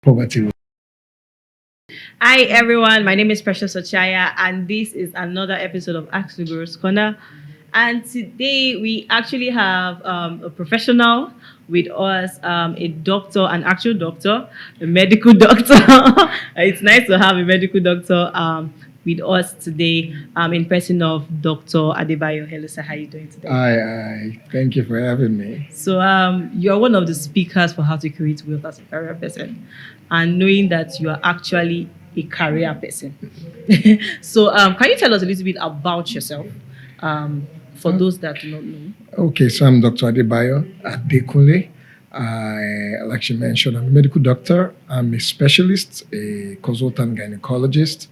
Poverty. Hi everyone, my name is Precious Ochaya, and this is another episode of Ask the Girls Corner. And today we actually have a professional with us, a doctor, an actual doctor, a medical doctor. It's nice to have a medical doctor with us today, in person of Dr. Adebayo. Hello, sir. How are you doing today? I thank you for having me. So you are one of the speakers for how to create wealth as a career person, and knowing that you are actually a career person. So can you tell us a little bit about yourself, for those that do not know? Okay, so I'm Dr. Adebayo Adekunle. Like she mentioned, I'm a medical doctor. I'm a specialist, a consultant gynecologist.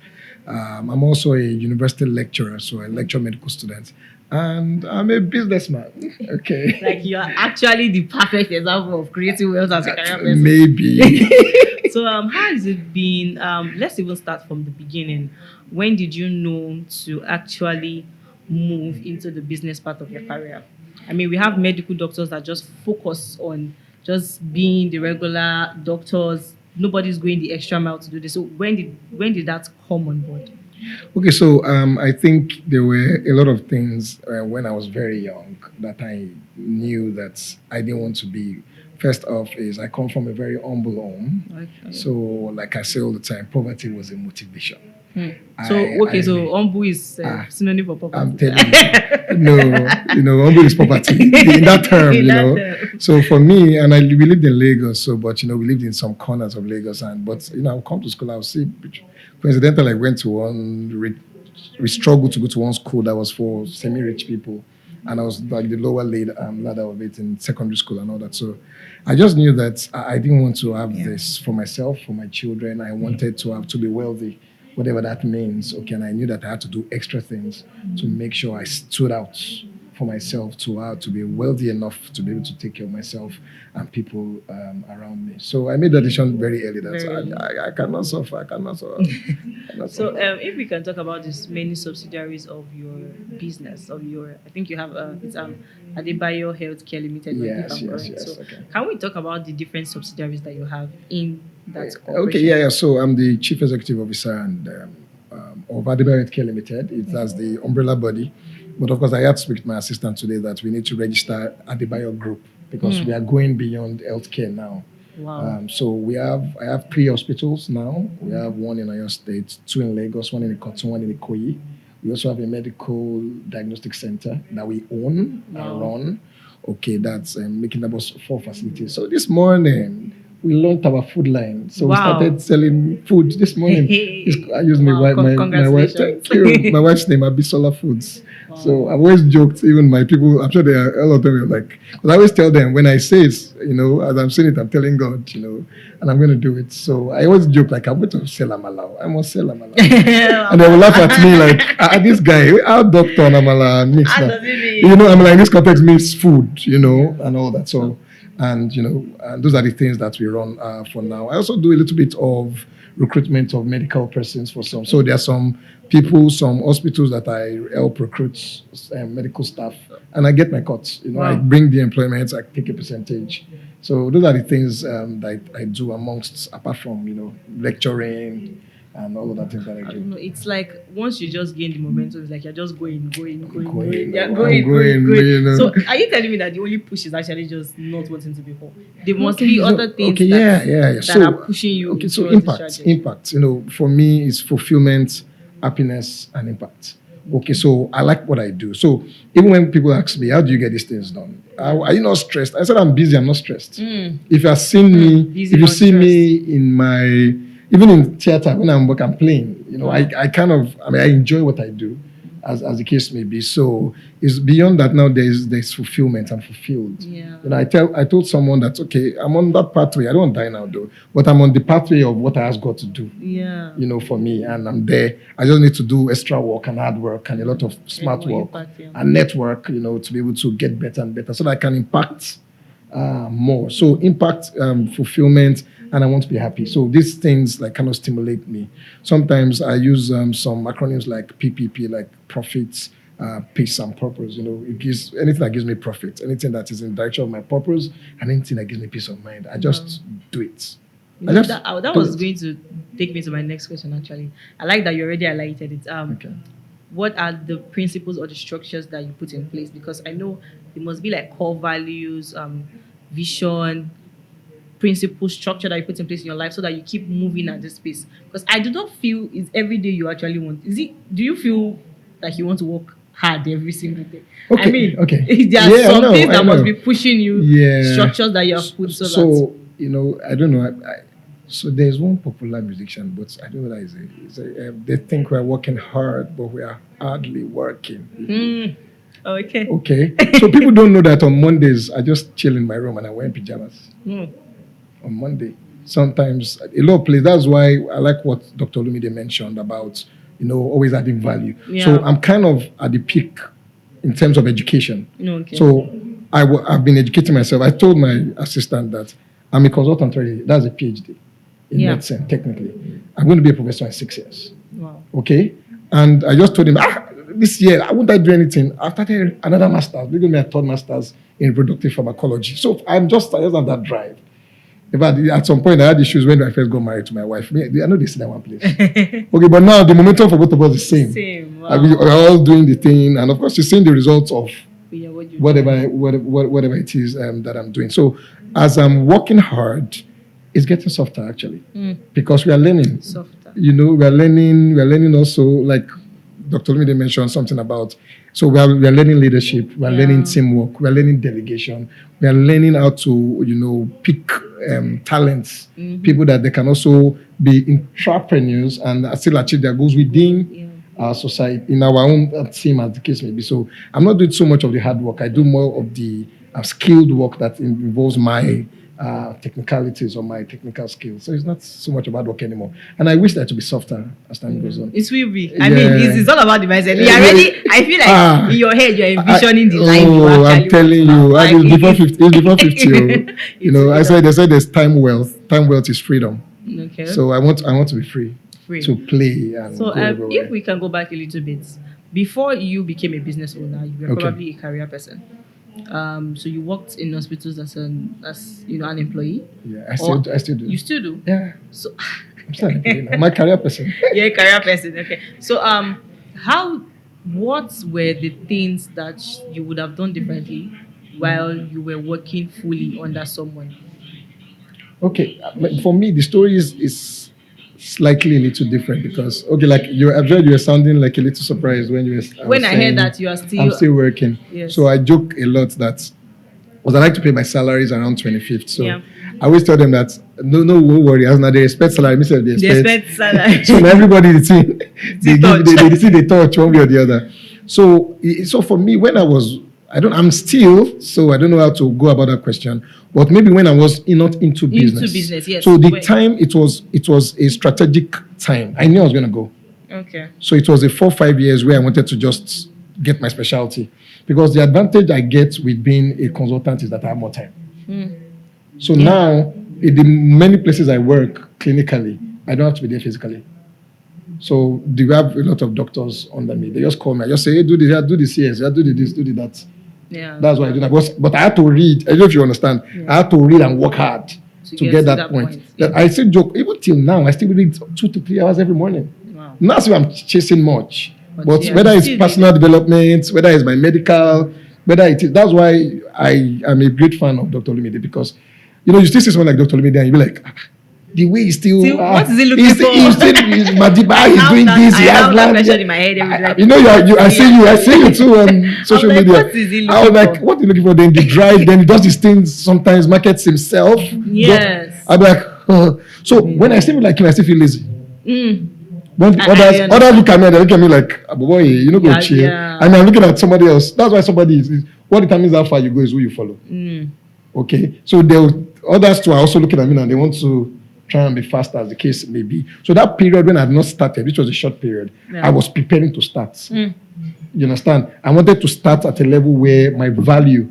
I'm also a university lecturer, so I lecture medical students. And I'm a businessman. Okay. Like you are actually the perfect example of creating wealth as a career person. Maybe. So how has it been? Let's even start from the beginning. When did you know to actually move into the business part of your career? I mean, we have medical doctors that just focus on just being the regular doctors. Nobody's going the extra mile to do this. So when did that come on board? Okay, so I think there were a lot of things when I was very young that I knew that I didn't want to be. First off, is I come from a very humble home, Okay. so like I say all the time, poverty was a motivation. Hmm. So so umbu is synonym for I'm poverty. telling you, no, humble is poverty in that term, In that term. So for me, and we lived in Lagos, so but we lived in some corners of Lagos, and but I'll come to school, I'll see. Coincidentally, I went to we struggled to go to one school that was for semi-rich people, and I was like the lower ladder of it in secondary school and all that. So I just knew that I didn't want to have this for myself, for my children. I wanted to have to be wealthy, whatever that means. Okay, and I knew that I had to do extra things to make sure I stood out for myself to be wealthy enough to be able to take care of myself and people around me. So I made that decision very early that Very early. I cannot suffer. I cannot suffer. I cannot So, suffer. if we can talk about these many subsidiaries of your business, I think you have it's Adebayo Healthcare Limited. If Yes, I'm yes, correct. yes. So, Okay. can we talk about the different subsidiaries that you have in that Okay, corporation? yeah. So I'm the chief executive officer and of Adio Adele Limited. It has the umbrella body, but of course I had to speak to my assistant today that we need to register Adebayo Group because we are going beyond healthcare now. Wow. So I have three hospitals now. We have one in Oyo State, two in Lagos, one in Ikotun, one in Ikoyi. We also have a medical diagnostic center that we own and run. Okay, that's making about four facilities. So this morning we launched our food line. So we started selling food this morning. I use my wife. Thank you. My wife's name Abisola Foods. So I've always joked, even my people, I'm sure a lot of them are like, but I always tell them when I say it, as I'm saying it, I'm telling God, and I'm going to do it. So I always joke like, I'm going to sell Amala. I must sell Amala. And they will laugh at me like, this guy, our doctor and Amala mix How now. does it mean? Amala in this context means food, and all that. So, and those are the things that we run for now. I also do a little bit of recruitment of medical persons for some. So there are some people, some hospitals that I help recruit medical staff, and I get my cuts. I bring the employment, I take a percentage. So those are the things that I do apart from lecturing and all of that things that I I do. don't know. It's like once you just gain the momentum, it's like you're just going. Going, Yeah, I'm going. So, are you telling me that the only push is actually just not wanting to be poor? There must be other things that are pushing you. Okay, so towards this strategy. impact. For me, is fulfillment, happiness, and impact. Okay, so I like what I do. So even when people ask me, how do you get these things done? Are you not stressed? I said, I'm busy, I'm not stressed. If you have seen me, Busy, if you not see me stressed. in even in theater, when I'm playing, I kind of, I enjoy what I do, as the case may be. So it's beyond that now. There's fulfillment. I'm fulfilled. Yeah. I told someone that okay, I'm on that pathway. I don't die now though, but I'm on the pathway of what I asked God to do. Yeah. For me, and I'm there. I just need to do extra work and hard work and a lot of smart more work impact, yeah. and network. To be able to get better and better, so that I can impact more. So impact, fulfillment, and I want to be happy. So these things like kind of stimulate me. Sometimes I use some acronyms like PPP, like profits, peace, and purpose. It gives anything that gives me profit, anything that is in the direction of my purpose, and anything that gives me peace of mind. I just do it. You know, that was going to take me to my next question, actually. I like that you already highlighted it. Okay. What are the principles or the structures that you put in place? Because I know it must be like core values, vision, principle, structure that you put in place in your life so that you keep moving at this space. Because I do not feel it's every day you actually want. Do you feel like you want to work hard every single day? Okay. I mean, okay. there are some things that I must know. be pushing you, Yeah. structures that you have put so that. You know, I don't know. So there's one popular musician, but I don't know what they think we're working hard, but we are hardly working. Okay. Okay. So people don't know that on Mondays I just chill in my room and I wear pajamas. On Monday. Sometimes a lot of places. That's why I like what Dr. Olumide mentioned about, always adding value. Yeah. So I'm kind of at the peak in terms of education. Okay. So I've been educating myself. I told my assistant that I'm a consultant already. That's a PhD in medicine, technically. I'm going to be a professor in 6 years. Wow. Okay? And I just told him, this year, I won't do anything. I started another master's. They're going to be a third master's in reproductive pharmacology. So I just have that drive. In fact, at some point, I had issues when I first got married to my wife. I know they sit in one place. Okay, but now the momentum for both of us is the same. Wow. We're all doing the thing. And of course, you're seeing the results of whatever it is that I'm doing. So as I'm working hard, it's getting softer actually, because we are learning. Softer. We are learning also, like Dr. Lumide mentioned something about. So we are learning leadership. We are learning teamwork. We are learning delegation. We are learning how to pick talents, people that they can also be entrepreneurs and still achieve their goals within our society, in our own team, as the case may be. So I'm not doing so much of the hard work. I do more of the skilled work that involves my technicalities or my technical skills. So it's not so much about work anymore. And I wish that to be softer as time goes on. It will be. I mean, it's all about the mindset. I feel like in your head, you're envisioning the life you actually I'm telling you, it's before 50. I said there's time wealth. Time wealth is freedom. Okay. So I want to be free to play and so go everywhere. If we can go back a little bit, before you became a business owner, you were probably a career person. So you worked in hospitals as an employee. Yeah, I still do. You still do? Yeah. So I'm still an employee. I'm a career person. You're a career person. Okay. So what were the things that you would have done differently while you were working fully under someone? Okay, for me the story is slightly a little different because like you were sounding like a little surprised when you were when I heard that you are still I'm still working. Yes. So I joke a lot that I like to pay my salaries around 25th. So I always tell them that no worry, as now they expect salary, they expect salary. So everybody the thing they see the touch one way or the other. So for me when I'm still, so I don't know how to go about that question. But maybe when I was not into business. Into business, yes. So the time it was a strategic time. I knew I was going to go. Okay. So it was a 4-5 years where I wanted to just get my specialty, because the advantage I get with being a consultant is that I have more time. So now in the many places I work clinically, I don't have to be there physically. So we have a lot of doctors under me. They just call me. I just say, hey, do this, do this, yes, do this, do that. Yeah. That's why I do that. But I had to read. I don't know if you understand. I had to read and work hard to get that point. That I still joke, even till now, I still read 2 to 3 hours every morning. Wow. Not as if I'm chasing much. But yeah, whether it's personal development, whether it's my medical, whether it is, that's why I am a great fan of Dr. Olumide, because, you still see someone like Dr. Olumide and you be like, the way he's still what is he looking for? He's Madiba, he's doing this. I have that question in my head every day. I see you too on social media. What is he looking I was like, what are you looking for? Then the drive, then he does these things, sometimes markets himself. Yes. I'm like, so when I still like him, I still feel lazy. When others look at me, they look at me like, boy, go chill. Yeah. And I'm looking at somebody else. That's why somebody is what determines how far you go is who you follow. Okay. So others too are also looking at me and they want to try and be fast as the case may be. So that period when I had not started, which was a short period, I was preparing to start. You understand? I wanted to start at a level where my value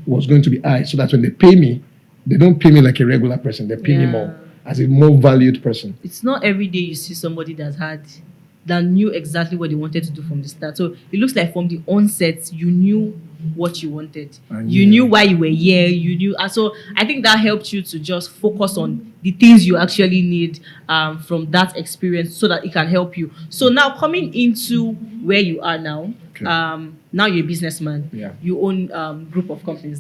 was going to be high, so that when they pay me, they don't pay me like a regular person. They pay me more as a more valued person. It's not every day you see somebody that's had that knew exactly what they wanted to do from the start. So it looks like from the onset, you knew what you wanted. You knew why you were here. You knew. And so I think that helped you to just focus on the things you actually need from that experience so that it can help you. So now coming into where you are now, now you're a businessman. Yeah. You own group of companies.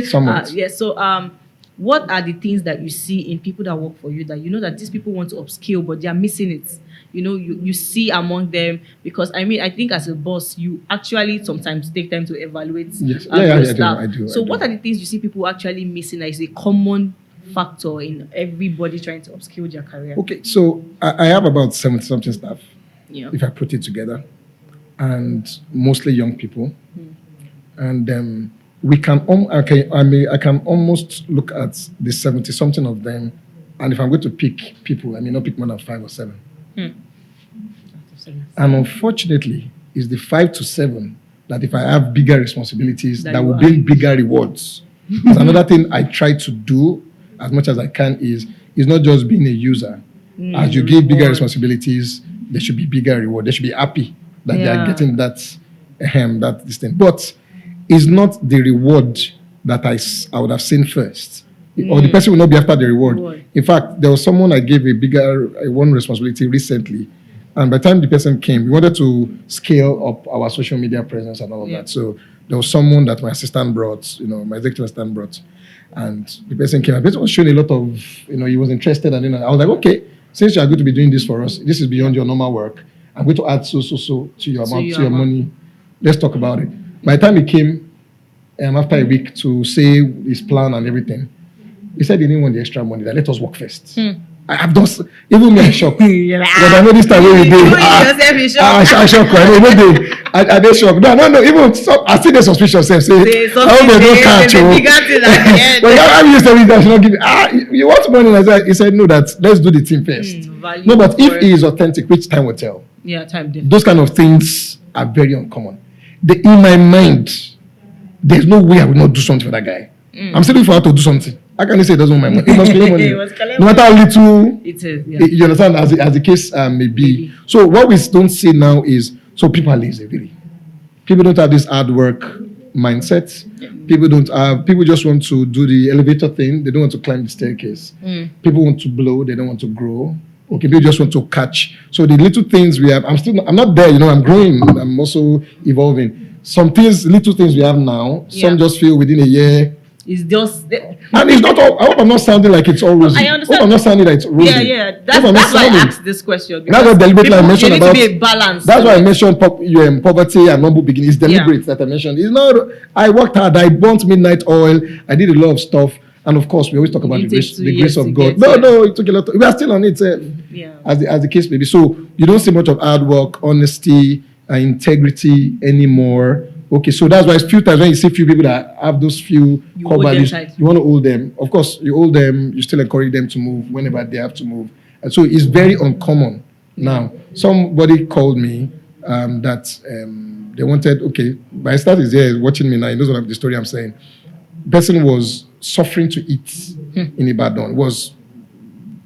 Somewhat. So what are the things that you see in people that work for you that you know that these people want to upskill but they are missing it? You know, you see among them, because I mean, I think as a boss, you actually sometimes take time to evaluate your staff. I do. So what are the things you see people actually missing that is a common factor in everybody trying to upskill their career? Okay, so I have about 70-something staff, if I put it together, and mostly young people. And we can, I can almost look at the 70-something of them, and if I'm going to pick people, I may not pick more than 5 or 7. And unfortunately, it's the 5 to 7 that if I have bigger responsibilities, that will bring bigger rewards. That's another thing I try to do as much as I can is not just being a user. As you give bigger responsibilities, there should be bigger reward. They should be happy that they are getting that this thing. But it's not the reward that I would have seen first. Or the person will not be after the reward. In fact, there was someone I gave one responsibility recently. And by the time the person came, we wanted to scale up our social media presence and all of that. So there was someone that my assistant brought, my executive assistant brought. And the person came, and the person was showing a lot of, he was interested. And I was like, okay, since you are going to be doing this for us, this is beyond your normal work. I'm going to add so to your amount, to your money. Let's talk about it. By the time he came, after a week to say his plan and everything, he said he didn't want the extra money, that let us work first. I have done, even me, I'm shocked. But I know this time when we did. I shocked. I did shock. No, even so, I still the suspicion say, I hope they don't catch you. But how you say that should not give you want money? He said, no, let's do the thing first. No, but if he is authentic, which time will tell? Yeah, time did. Those kind of things are very uncommon. In my mind, there's no way I will not do something for that guy. I'm still looking for how to do something. How can you say it doesn't want my money? It must collect money. No matter how little it is, you understand, as the case may be. So what we don't see now is, so people are lazy, really. People don't have this hard work mindset. People just want to do the elevator thing. They don't want to climb the staircase. People want to blow. They don't want to grow. Okay, people just want to catch. So the little things we have, I'm not there, I'm growing. I'm also evolving. Some things, little things we have now, some just feel within a year. It's just... And it's not all... I hope I'm not sounding like it's all rosy. I understand. I hope I'm not sounding like it's rosy. Yeah. That's why I asked this question. That's what deliberately I mentioned about... There needs to be a balance. That's why I mentioned poverty and humble beginning. It's deliberate that I mentioned. It's not... I worked hard. I burnt midnight oil. I did a lot of stuff. And of course, we always talk about the grace of God. No, it took a lot. We are still on it. As the case may be. So you don't see much of hard work, honesty, integrity anymore. Okay, so that's why it's few times when you see few people that have those few core values, you want to hold them. Of course, you hold them, you still encourage them to move whenever they have to move. And so it's very uncommon. Now, somebody called me that they wanted, okay, my staff is there watching me now, he knows what the story I'm saying. Person was suffering to eat in Ibadan, was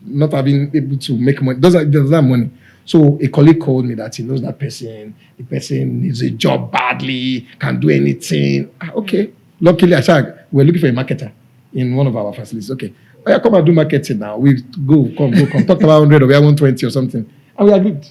not having able to make money, doesn't have money. So a colleague called me that he knows that person. The person needs a job badly, can do anything. Okay. Luckily, I said, we're looking for a marketer in one of our facilities. Okay. Oh, yeah, come and do marketing now. We come. Talk about 100 or we have 120 or something. And we agreed.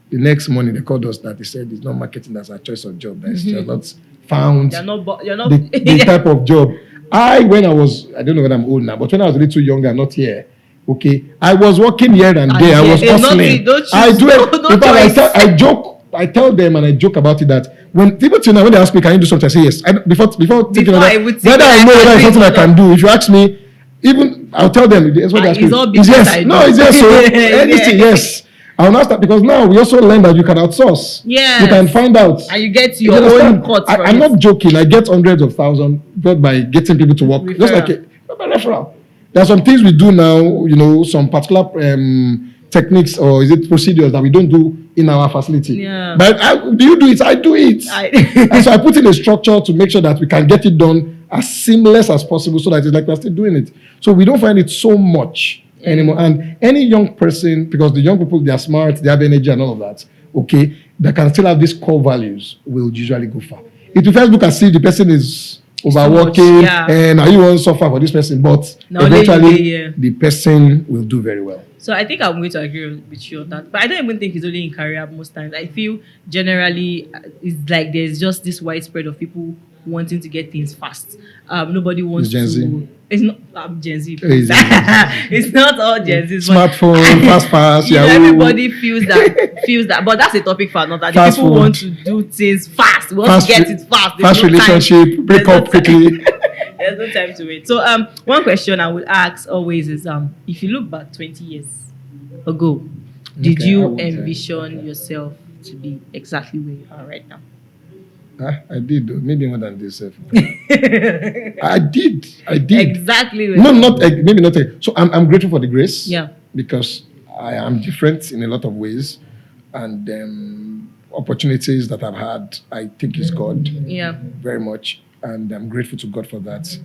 The next morning, they called us that they said it's not marketing, that's our choice of job. That's just not found you're not the type of job. I don't know when I'm old now, but when I was a little younger, not here, okay, I was working here and there. I was hustling. I do it. In fact, I joke. I tell them and I joke about it that when people when they ask me, can you do something? I say yes. Before thinking about that, whether I know whether it's something I can do. If you ask me, even I'll tell them. That's what they ask me. It's yes. No, it's yes. So anything, yes. I will not start because now we also learn that you can outsource. Yeah. You can find out. And you get your own cut. I'm not joking. I get hundreds of thousands by getting people to work. Just like a referral. There are some things we do now, some particular techniques or is it procedures that we don't do in our facility. Yeah. But do you do it? I do it. And so I put in a structure to make sure that we can get it done as seamless as possible so that it's like we're still doing it. So we don't find it so much anymore. And any young person, because the young people, they are smart, they have energy and all of that, okay, that can still have these core values will usually go far. It will first look as if the person is overworking and are you want to suffer for this person, but eventually the person will do very well. So I think I'm going to agree with you on that. But I don't even think it's only in career most times. I feel generally it's like there's just this widespread of people wanting to get things fast. Nobody wants Gen Z. to. It's not Gen Z. It's not all Gen Z. Smartphone, fast. You know, everybody feels that. But that's a topic for another. The people want to do things fast. We want to get it fast. Fast relationship, break up quickly. There's no time to wait. So one question I would ask always is if you look back 20 years ago, did you envision yourself to be exactly where you are right now? I did, maybe more than this. I did. Exactly. Maybe not. So I'm grateful for the grace. Yeah. Because I am different in a lot of ways, and opportunities that I've had, I think is God. Yeah. Very much, and I'm grateful to God for that.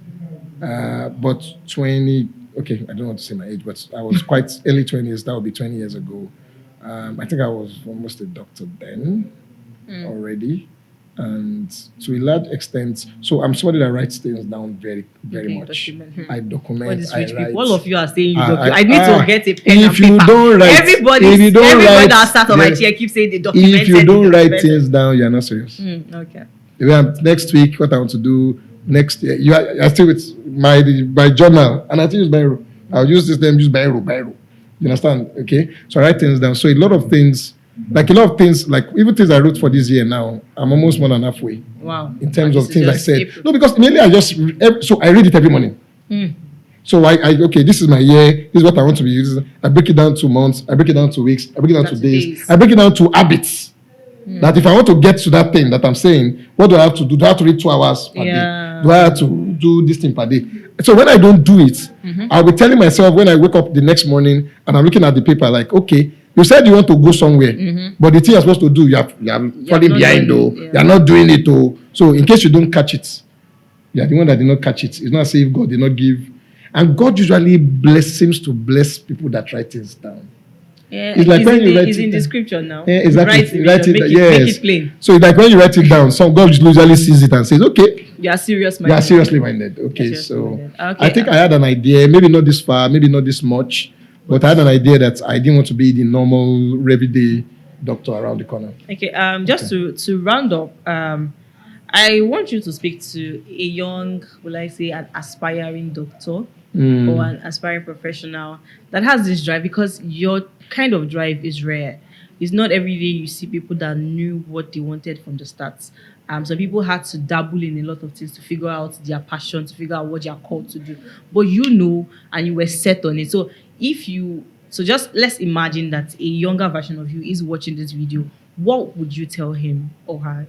But 20. Okay, I don't want to say my age, but I was quite early 20s. That would be 20 years ago. I think I was almost a doctor then already. And to a large extent, so I'm somebody that writes things down very, very much. I document. I write. All of you are saying you document. I need to get a pen and paper. Don't write, everybody that starts on my chair keeps saying they document. If you don't write things down, you're not serious. Okay. Next week, what I want to do next year, I still with my journal, and I still use Biro. I'll use this name, use Biro. You understand? Okay. So I write things down. So a lot of things, like even things I wrote for this year now, I'm almost more than halfway. Wow. In terms of things I said. April. No, because mainly I read it every morning. So okay, this is my year, this is what I want to be using. I break it down to months, I break it down to weeks, I break it down to days, I break it down to habits. That if I want to get to that thing that I'm saying, what do I have to do? Do I have to read 2 hours per day? Do I have to do this thing per day? So when I don't do it, I'll be telling myself when I wake up the next morning and I'm looking at the paper like, okay, you said you want to go somewhere, but the thing you're supposed to do, you are falling behind, though. You're not doing it, though. So in case you don't catch it, you're the one that did not catch it. It's not as if God did not give. And God usually seems to bless people that write things down. Yeah, it's like when you write it in the scripture now. Yeah, exactly. Make it plain. So it's like when you write it down, God usually sees it and says, okay. You are serious minded. You are seriously minded. Okay, so I think I had an idea, maybe not this far, maybe not this much, but I had an idea that I didn't want to be the normal, everyday doctor around the corner. Okay, just to round up, I want you to speak to a young, an aspiring doctor or an aspiring professional that has this drive, because your kind of drive is rare. It's not every day you see people that knew what they wanted from the start. So people had to dabble in a lot of things to figure out their passion, to figure out what they are called to do. But and you were set on it. So just let's imagine that a younger version of you is watching this video. What would you tell him or her?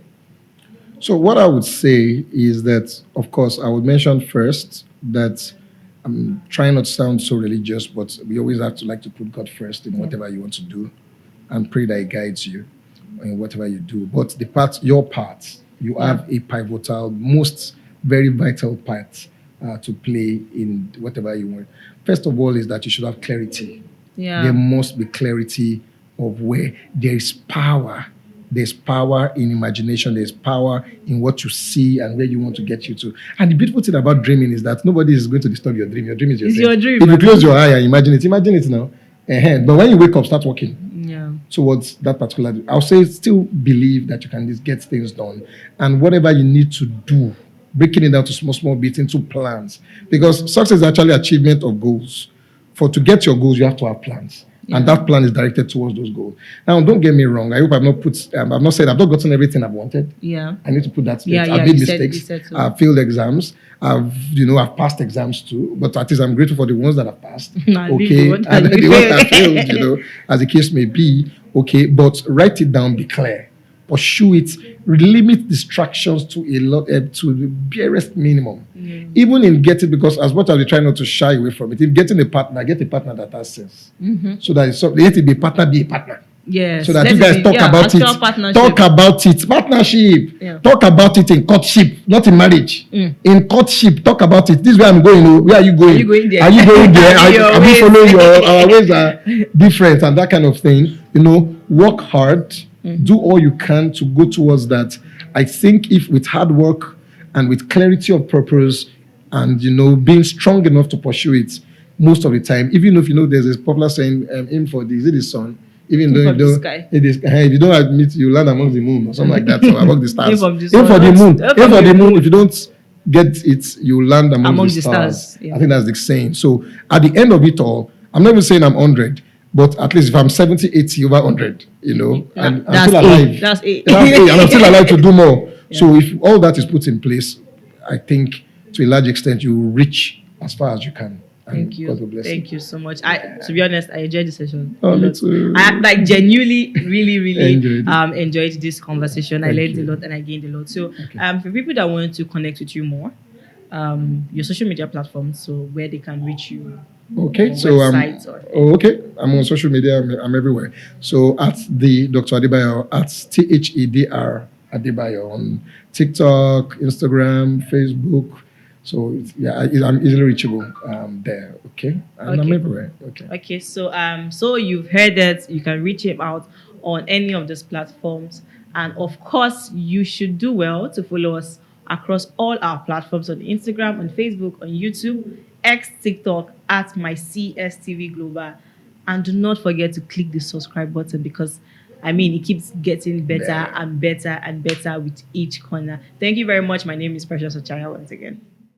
So what I would say is that, of course, I would mention first that I'm trying not to sound so religious, but we always have to put God first in whatever you want to do and pray that He guides you in whatever you do. But your part, you have a pivotal, most very vital part to play in whatever you want. First of all is that you should have clarity. Yeah. There must be clarity of where there is power. There's power in imagination. There's power in what you see and where you want to get you to. And the beautiful thing about dreaming is that nobody is going to disturb your dream. Your dream is your dream. If you close your eye and imagine it now. But when you wake up, start working. Yeah. Towards that particular. I'll say still believe that you can just get things done. And whatever you need to do, breaking it down to small bits into plans. Because success is actually achievement of goals. To get your goals, you have to have plans. Yeah. And that plan is directed towards those goals. Now, don't get me wrong. I hope I've not said I've not gotten everything I've wanted. Yeah. I need to put that straight. I've made mistakes. I've failed exams. I've passed exams too. But at least I'm grateful for the ones that I've passed. Okay. And the ones that failed, as the case may be. Okay. But write it down, be clear. Pursue it, limit distractions to the barest minimum. Even in getting, because as much as we try not to shy away from it, if getting a partner, get a partner that has sense. So that let it be a partner, Yes. So that you guys talk about it. Talk about it. Partnership. Yeah. Talk about it in courtship, not in marriage. In courtship, talk about it. This is where I'm going. Oh. Where are you going? Are you going there? Are you going there? Are we following our ways are different and that kind of thing. Work hard. Do all you can to go towards that. I think if with hard work and with clarity of purpose and being strong enough to pursue it, most of the time, even if there's a popular saying, aim for the sun. Even though if you don't admit, you land among the moon or something like that, or among the stars. Aim for the moon. Aim for the moon. If you don't get it, you land among the stars. Yeah. I think that's the saying. So at the end of it all, I'm not even saying I'm 100, but at least if I'm 70, 80 over 100, and I'm still alive. That's eight. And I'm still alive to do more. Yeah. So if all that is put in place, I think to a large extent you will reach as far as you can. Thank you. Thank you so much. To be honest, I enjoyed the session. Me too. I genuinely, really enjoyed this conversation. I learned a lot and I gained a lot. So for people that want to connect with you more, your social media platforms, so where they can reach you. Okay, so I'm on social media. I'm everywhere. So at the Dr. Adebayo, at THEDR Adebayo on TikTok, Instagram, Facebook. So I'm easily reachable there. Okay, and I'm everywhere. Okay. So you've heard that you can reach him out on any of these platforms, and of course you should do well to follow us across all our platforms on Instagram, on Facebook, on YouTube, X, TikTok at MyCSTV Global, and do not forget to click the subscribe button because it keeps getting better and better and better with each corner. Thank you very much. My name is Precious Ochaya once again.